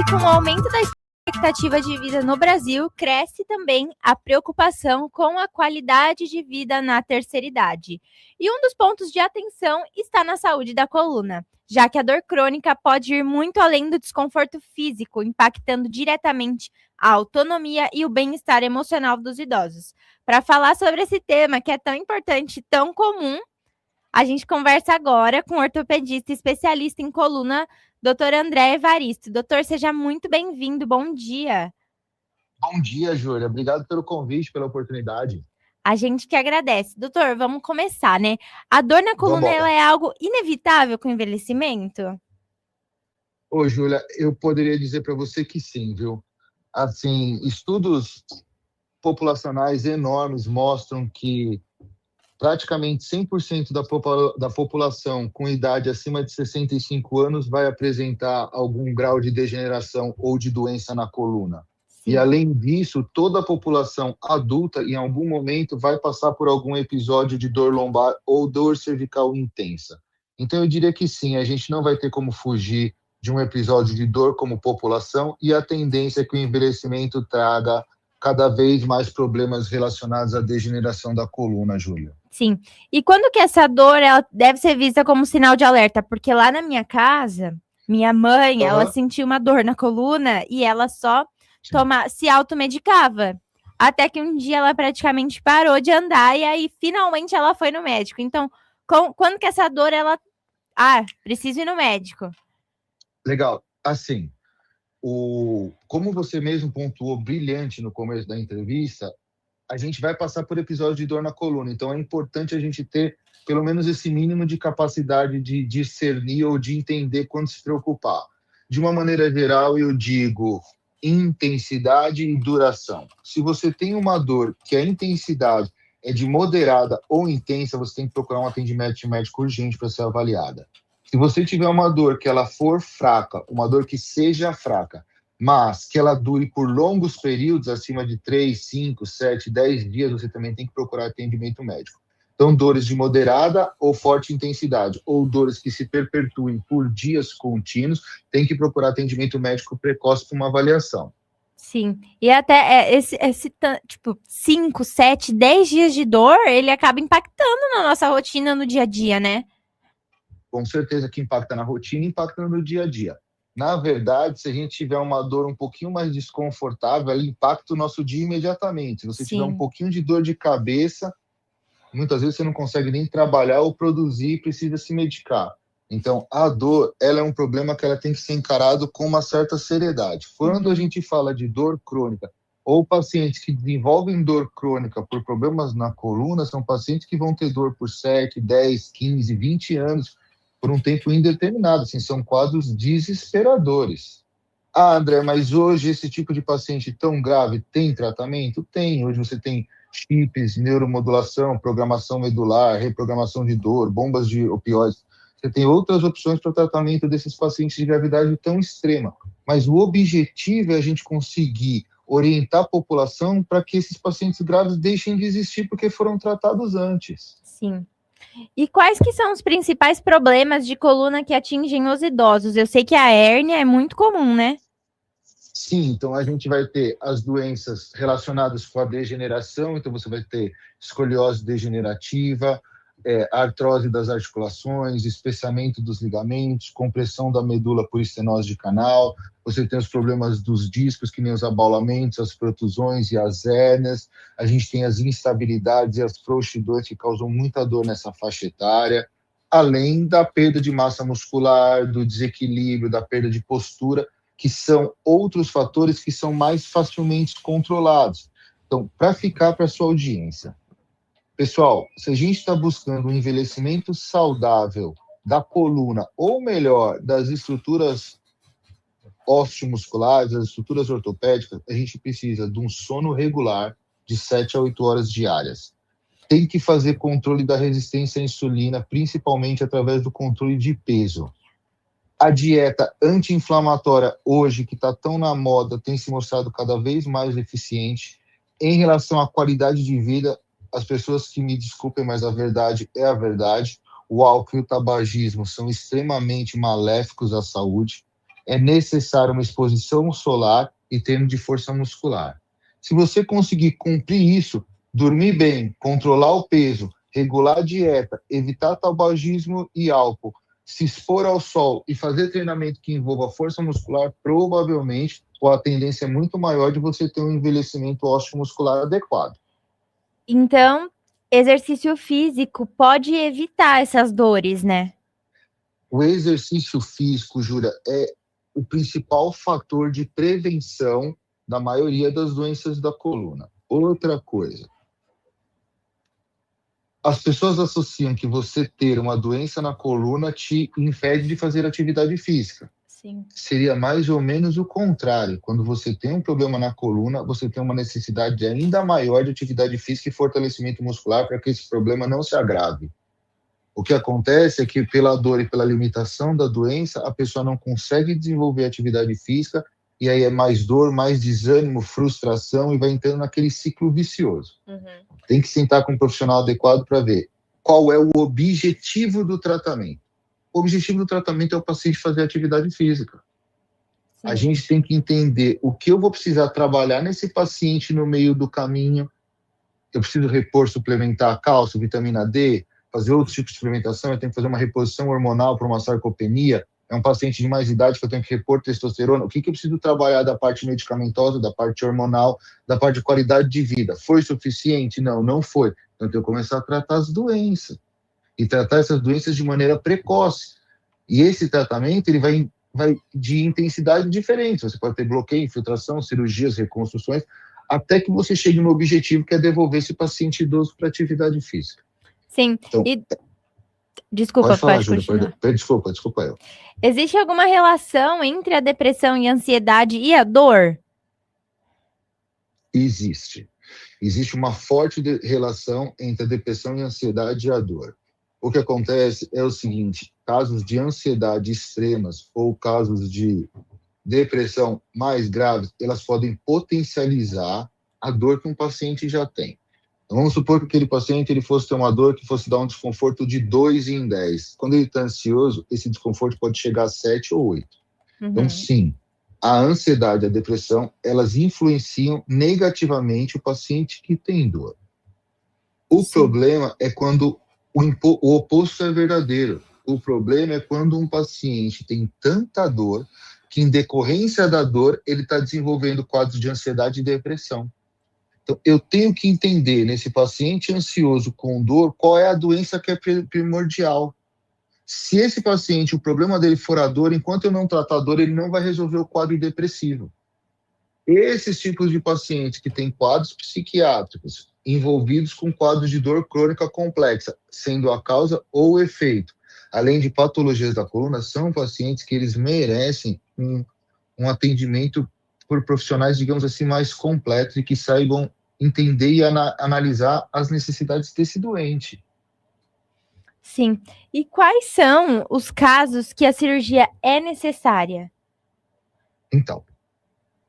com o aumento da expectativa de vida no Brasil, cresce também a preocupação com a qualidade de vida na terceira idade. E um dos pontos de atenção está na saúde da coluna, já que a dor crônica pode ir muito além do desconforto físico, impactando diretamente a autonomia e o bem-estar emocional dos idosos. Para falar sobre esse tema que é tão importante e tão comum, a gente conversa agora com o ortopedista especialista em coluna, Dr. André Evaristo. Doutor, seja muito bem-vindo. Bom dia. Bom dia, Júlia. Obrigado pelo convite, pela oportunidade. A gente que agradece. Doutor, vamos começar, né? A dor na coluna, ela é algo inevitável com o envelhecimento? Ô, Júlia, eu poderia dizer para você que sim, viu? Assim, estudos populacionais enormes mostram que praticamente 100% da população com idade acima de 65 anos vai apresentar algum grau de degeneração ou de doença na coluna. Sim. E, além disso, toda a população adulta, em algum momento, vai passar por algum episódio de dor lombar ou dor cervical intensa. Então, eu diria que sim, a gente não vai ter como fugir de um episódio de dor como população, e a tendência é que o envelhecimento traga cada vez mais problemas relacionados à degeneração da coluna, Júlia. Sim. E quando que essa dor ela deve ser vista como sinal de alerta? Porque lá na minha casa, minha mãe, ela sentiu uma dor na coluna e ela só se automedicava. Até que um dia ela praticamente parou de andar e aí finalmente ela foi no médico. Então, quando que essa dor ela... preciso ir no médico. Legal. Assim, como você mesmo pontuou brilhante no começo da entrevista, a gente vai passar por episódio de dor na coluna. Então, é importante a gente ter pelo menos esse mínimo de capacidade de discernir ou de entender quando se preocupar. De uma maneira geral, eu digo intensidade e duração. Se você tem uma dor que a intensidade é de moderada ou intensa, você tem que procurar um atendimento médico urgente para ser avaliada. Se você tiver uma dor que ela for fraca, uma dor que seja fraca, mas que ela dure por longos períodos, acima de 3, 5, 7, 10 dias, você também tem que procurar atendimento médico. Então, dores de moderada ou forte intensidade, ou dores que se perpetuem por dias contínuos, tem que procurar atendimento médico precoce para uma avaliação. Sim, e até esse 5, 7, 10 dias de dor, ele acaba impactando na nossa rotina no dia a dia, né? Com certeza que impacta na rotina e impacta no dia a dia. Na verdade, se a gente tiver uma dor um pouquinho mais desconfortável, ela impacta o nosso dia imediatamente. Se você tiver um pouquinho de dor de cabeça, muitas vezes você não consegue nem trabalhar ou produzir e precisa se medicar. Então, a dor, ela é um problema que ela tem que ser encarado com uma certa seriedade. Quando a gente fala de dor crônica, ou pacientes que desenvolvem dor crônica por problemas na coluna, são pacientes que vão ter dor por 7, 10, 15, 20 anos, por um tempo indeterminado, assim, são quadros desesperadores. André, mas hoje esse tipo de paciente tão grave tem tratamento? Tem. Hoje você tem chips, neuromodulação, programação medular, reprogramação de dor, bombas de opioides. Você tem outras opções para o tratamento desses pacientes de gravidade tão extrema. Mas o objetivo é a gente conseguir orientar a população para que esses pacientes graves deixem de existir porque foram tratados antes. Sim. E quais que são os principais problemas de coluna que atingem os idosos? Eu sei que a hérnia é muito comum, né? Sim, então a gente vai ter as doenças relacionadas com a degeneração, então você vai ter escoliose degenerativa, artrose das articulações, espessamento dos ligamentos, compressão da medula por estenose de canal, você tem os problemas dos discos, que nem os abaulamentos, as protusões e as hérnias, a gente tem as instabilidades e as frouxidões que causam muita dor nessa faixa etária, além da perda de massa muscular, do desequilíbrio, da perda de postura, que são outros fatores que são mais facilmente controlados. Então, para ficar para a sua audiência, pessoal, se a gente está buscando um envelhecimento saudável da coluna, ou melhor, das estruturas osteomusculares, das estruturas ortopédicas, a gente precisa de um sono regular de 7 a 8 horas diárias. Tem que fazer controle da resistência à insulina, principalmente através do controle de peso. A dieta anti-inflamatória hoje, que está tão na moda, tem se mostrado cada vez mais eficiente. Em relação à qualidade de vida, as pessoas que me desculpem, mas a verdade é a verdade. O álcool e o tabagismo são extremamente maléficos à saúde. é necessário uma exposição solar e treino de força muscular. Se você conseguir cumprir isso, dormir bem, controlar o peso, regular a dieta, evitar tabagismo e álcool, se expor ao sol e fazer treinamento que envolva força muscular, provavelmente a tendência é muito maior de você ter um envelhecimento ósseo-muscular adequado. Então, exercício físico pode evitar essas dores, né? O exercício físico, Jura, é o principal fator de prevenção da maioria das doenças da coluna. Outra coisa, as pessoas associam que você ter uma doença na coluna te impede de fazer atividade física. Sim. Seria mais ou menos o contrário. Quando você tem um problema na coluna, você tem uma necessidade ainda maior de atividade física e fortalecimento muscular para que esse problema não se agrave. O que acontece é que, pela dor e pela limitação da doença, a pessoa não consegue desenvolver atividade física, e aí é mais dor, mais desânimo, frustração, e vai entrando naquele ciclo vicioso. Tem que sentar com um profissional adequado para ver qual é o objetivo do tratamento. O objetivo do tratamento é o paciente fazer atividade física. Sim. A gente tem que entender o que eu vou precisar trabalhar nesse paciente no meio do caminho. Eu preciso repor, suplementar cálcio, vitamina D, fazer outros tipos de suplementação, eu tenho que fazer uma reposição hormonal para uma sarcopenia, é um paciente de mais idade que eu tenho que repor testosterona. O que eu preciso trabalhar da parte medicamentosa, da parte hormonal, da parte de qualidade de vida? Foi suficiente? Não, não foi. Então eu tenho que começar a tratar as doenças. E tratar essas doenças de maneira precoce. E esse tratamento ele vai de intensidade diferente. Você pode ter bloqueio, infiltração, cirurgias, reconstruções, até que você chegue no objetivo que é devolver esse paciente idoso para a atividade física. Sim. Então, desculpa, pode falar, pode continuar. Desculpa eu. Existe alguma relação entre a depressão e a ansiedade e a dor? Existe. Existe uma forte relação entre a depressão e a ansiedade e a dor. O que acontece é o seguinte, casos de ansiedade extremas ou casos de depressão mais graves, elas podem potencializar a dor que um paciente já tem. Então, vamos supor que aquele paciente ele fosse ter uma dor que fosse dar um desconforto de 2 em 10. Quando ele está ansioso, esse desconforto pode chegar a 7 ou 8. Então, sim, a ansiedade e a depressão, elas influenciam negativamente o paciente que tem dor. O problema é quando o oposto é verdadeiro. O problema é quando um paciente tem tanta dor que, em decorrência da dor, ele está desenvolvendo quadros de ansiedade e depressão. Então, eu tenho que entender, nesse paciente ansioso com dor, qual é a doença que é primordial. Se esse paciente, o problema dele for a dor, enquanto eu não tratar a dor, ele não vai resolver o quadro depressivo. Esses tipos de pacientes que têm quadros psiquiátricos envolvidos com quadros de dor crônica complexa, sendo a causa ou o efeito, além de patologias da coluna, são pacientes que eles merecem um atendimento por profissionais, digamos assim, mais completos e que saibam entender e analisar as necessidades desse doente. Sim. E quais são os casos que a cirurgia é necessária? Então,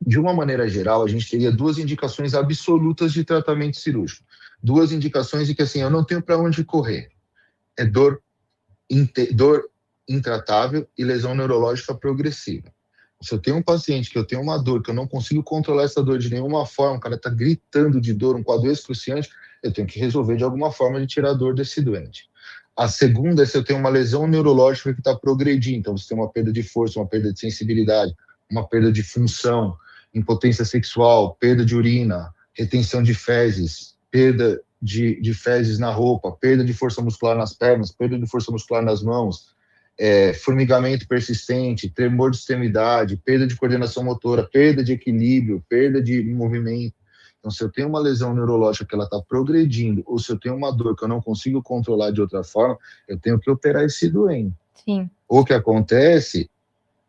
de uma maneira geral, a gente teria 2 indicações absolutas de tratamento cirúrgico. 2 indicações de que, assim, eu não tenho para onde correr. É dor intratável e lesão neurológica progressiva. Se eu tenho um paciente que eu tenho uma dor, que eu não consigo controlar essa dor de nenhuma forma, o cara está gritando de dor, um quadro excruciante, eu tenho que resolver de alguma forma de tirar a dor desse doente. A segunda é se eu tenho uma lesão neurológica que está progredindo, então você tem uma perda de força, uma perda de sensibilidade, uma perda de função, impotência sexual, perda de urina, retenção de fezes, perda de fezes na roupa, perda de força muscular nas pernas, perda de força muscular nas mãos, formigamento persistente, tremor de extremidade, perda de coordenação motora, perda de equilíbrio, perda de movimento. Então, se eu tenho uma lesão neurológica que ela está progredindo, ou se eu tenho uma dor que eu não consigo controlar de outra forma, eu tenho que operar esse doente. Sim. O que acontece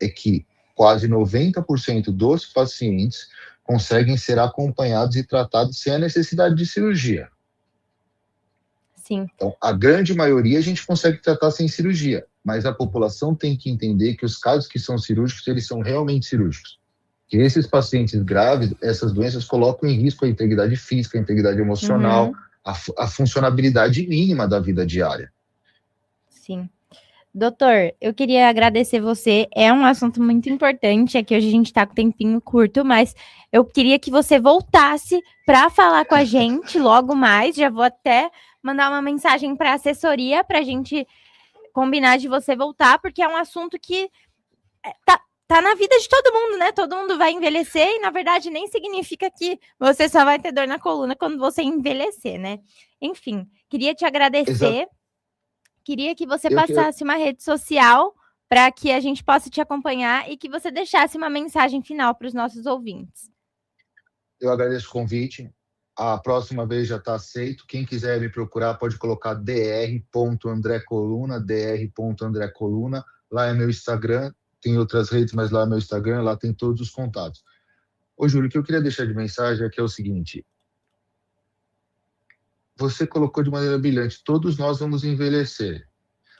é que quase 90% dos pacientes conseguem ser acompanhados e tratados sem a necessidade de cirurgia. Sim. Então, a grande maioria a gente consegue tratar sem cirurgia, mas a população tem que entender que os casos que são cirúrgicos, eles são realmente cirúrgicos. Que esses pacientes graves, essas doenças colocam em risco a integridade física, a integridade emocional, a funcionabilidade mínima da vida diária. Sim. Doutor, eu queria agradecer você. É um assunto muito importante. Aqui hoje a gente está com tempinho curto, mas eu queria que você voltasse para falar com a gente logo mais. Já vou até mandar uma mensagem para a assessoria para a gente combinar de você voltar, porque é um assunto que tá na vida de todo mundo, né? Todo mundo vai envelhecer e, na verdade, nem significa que você só vai ter dor na coluna quando você envelhecer, né? Enfim, queria te agradecer. Queria que você passasse uma rede social para que a gente possa te acompanhar e que você deixasse uma mensagem final para os nossos ouvintes. Eu agradeço o convite. A próxima vez já está aceito. Quem quiser me procurar pode colocar dr.andrecoluna, dr.andrecoluna. Lá é meu Instagram. Tem outras redes, mas lá é meu Instagram. Lá tem todos os contatos. Ô, Júlio, o que eu queria deixar de mensagem é o seguinte. Você colocou de maneira brilhante. Todos nós vamos envelhecer.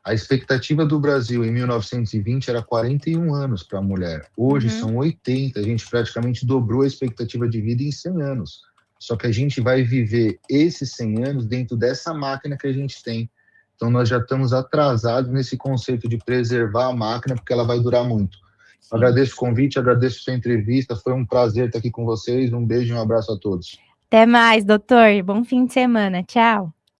A expectativa do Brasil em 1920 era 41 anos para a mulher. Hoje são 80. A gente praticamente dobrou a expectativa de vida em 100 anos. Só que a gente vai viver esses 100 anos dentro dessa máquina que a gente tem. Então, nós já estamos atrasados nesse conceito de preservar a máquina, porque ela vai durar muito. Agradeço o convite, agradeço a sua entrevista. Foi um prazer estar aqui com vocês. Um beijo e um abraço a todos. Até mais, doutor. Bom fim de semana. Tchau.